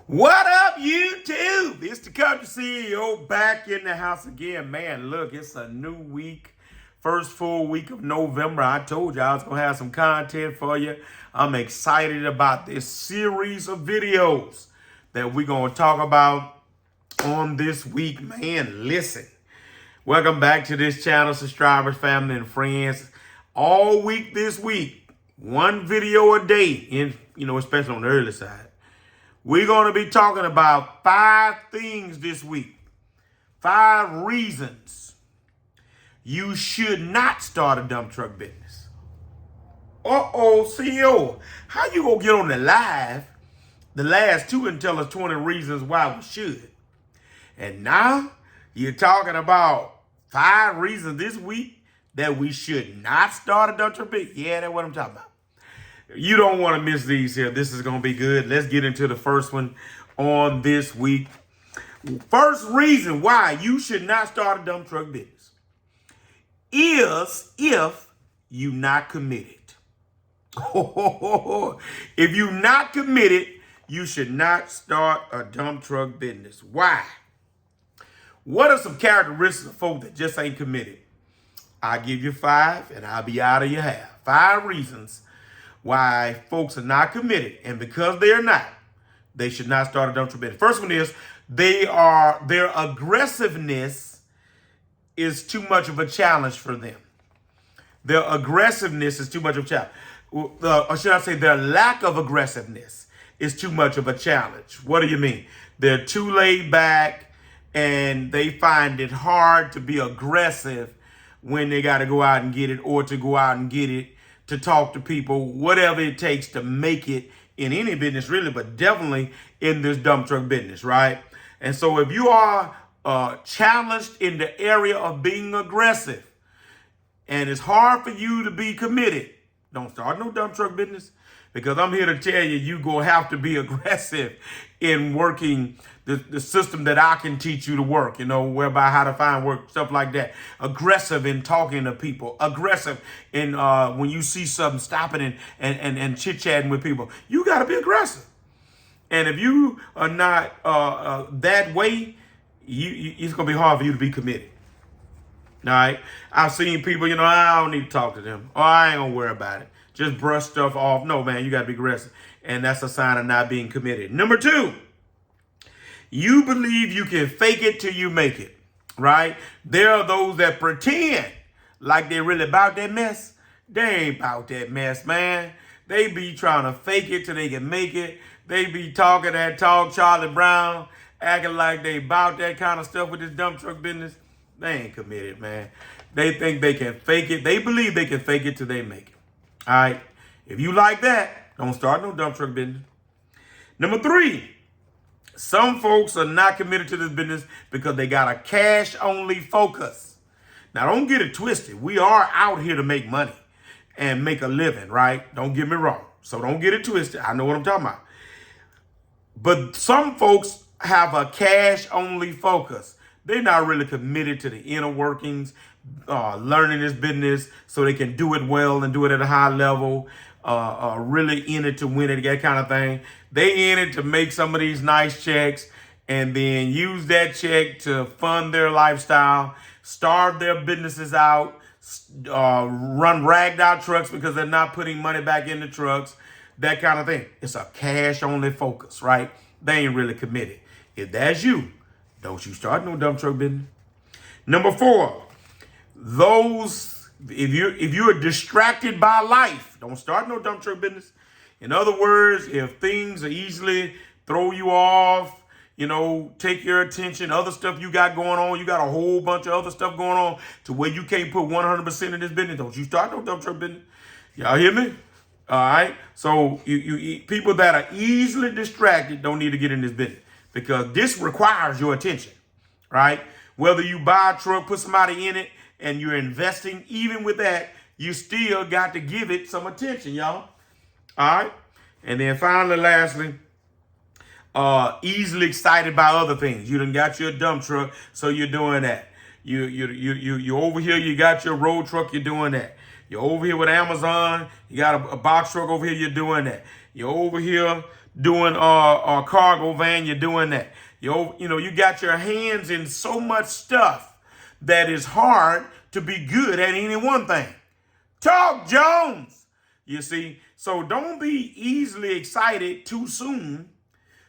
What up, YouTube? It's the Country CEO back in the house again. Man, look, it's a new week. First full week of November. I told you I was going to have some content for you. I'm excited about this series of videos that we're going to talk about on this week. Man, listen. Welcome back to this channel, subscribers, family, and friends. All week this week, one video a day, especially on the early side. We're going to be talking about 5 things this week. 5 reasons you should not start a dump truck business. CEO, how you going to get on the live, the last 2, and tell us 20 reasons why we should? And now you're talking about 5 reasons this week that we should not start a dump truck business? Yeah, that's what I'm talking about. You don't want to miss these here. This is going to be good. Let's get into the first one on this week. First reason why you should not start a dump truck business is if you're not committed. If you're not committed, you should not start a dump truck business. Why? What are some characteristics of folk that just ain't committed? I'll give you 5 and I'll be out of your half. 5 reasons why folks are not committed, and because they are not, they should not start a dump truck business. First one is their aggressiveness is too much of a challenge for them. Their aggressiveness is too much of a challenge. Or should I say their lack of aggressiveness is too much of a challenge. What do you mean? They're too laid back and they find it hard to be aggressive when they got to go out and get it, or to go out and get it, to talk to people, whatever it takes to make it in any business really, but definitely in this dump truck business, right? And so if you are challenged in the area of being aggressive and it's hard for you to be committed, don't start no dump truck business, because I'm here to tell you, you're going to have to be aggressive in working the system that I can teach you to work, whereby how to find work, stuff like that. Aggressive in talking to people. Aggressive in when you see something, stopping and chit-chatting with people. You got to be aggressive. And if you are not that way, it's going to be hard for you to be committed. All right? I've seen people, I don't need to talk to them. Or I ain't going to worry about it. Just brush stuff off. No, man, you got to be aggressive. And that's a sign of not being committed. Number 2. You believe you can fake it till you make it, right? There are those that pretend like they're really about that mess. They ain't about that mess, man. They be trying to fake it till they can make it. They be talking that talk, Charlie Brown, acting like they about that kind of stuff with this dump truck business. They ain't committed, man. They think they can fake it. They believe they can fake it till they make it. All right? If you like that, don't start no dump truck business. Number 3. Some folks are not committed to this business because they got a cash-only focus. Now, don't get it twisted. We are out here to make money and make a living, right? Don't get me wrong. So don't get it twisted. I know what I'm talking about. But some folks have a cash-only focus. They're not really committed to the inner workings, learning this business so they can do it well and do it at a high level. Really in it to win it, that kind of thing. They in it to make some of these nice checks and then use that check to fund their lifestyle, starve their businesses out, run ragged out trucks because they're not putting money back in the trucks, that kind of thing. It's a cash only focus, right? They ain't really committed. If that's you, don't you start no dump truck business. Number 4, if you're distracted by life, don't start no dump truck business. In other words, if things are easily throw you off, take your attention, other stuff you got going on, you got a whole bunch of other stuff going on to where you can't put 100% in this business, don't you start no dump truck business. Y'all hear me? All right? So you people that are easily distracted don't need to get in this business, because this requires your attention, right? Whether you buy a truck, put somebody in it, and you're investing, even with that, you still got to give it some attention, y'all. All right? And then finally, lastly, easily excited by other things. You done got your dump truck, so you're doing that. You over here, you got your road truck, you're doing that. You're over here with Amazon, you got a box truck over here, you're doing that. You're over here doing a cargo van, you're doing that. You got your hands in so much stuff that is hard to be good at any one thing. Talk Jones. You see, so don't be easily excited too soon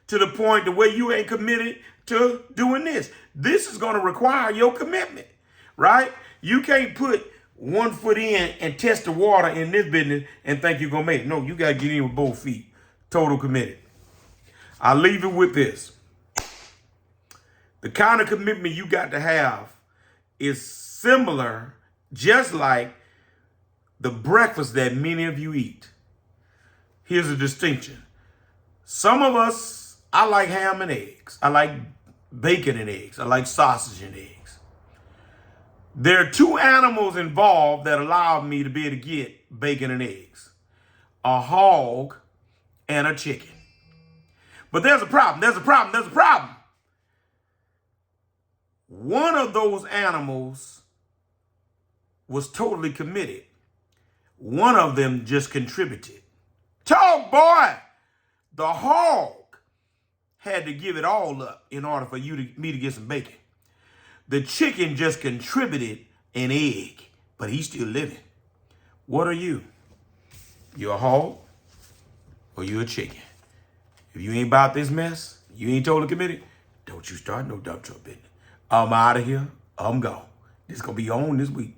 to the point to where you ain't committed to doing this. This is going to require your commitment, right? You can't put 1 foot in and test the water in this business and think you're going to make it. No, you got to get in with both feet. Total committed. I'll leave it with this. The kind of commitment you got to have is similar, just like the breakfast that many of you eat. Here's a distinction. Some of us, I like ham and eggs. I like bacon and eggs. I like sausage and eggs. There are 2 animals involved that allow me to be able to get bacon and eggs. A hog and a chicken. But there's a problem. There's a problem. There's a problem. One of those animals was totally committed. One of them just contributed. Talk, boy! The hog had to give it all up in order for me to get some bacon. The chicken just contributed an egg, but he's still living. What are you? You a hog or you a chicken? If you ain't about this mess, you ain't totally committed, don't you start no dump truck business. I'm out of here. I'm gone. This is going to be on this week.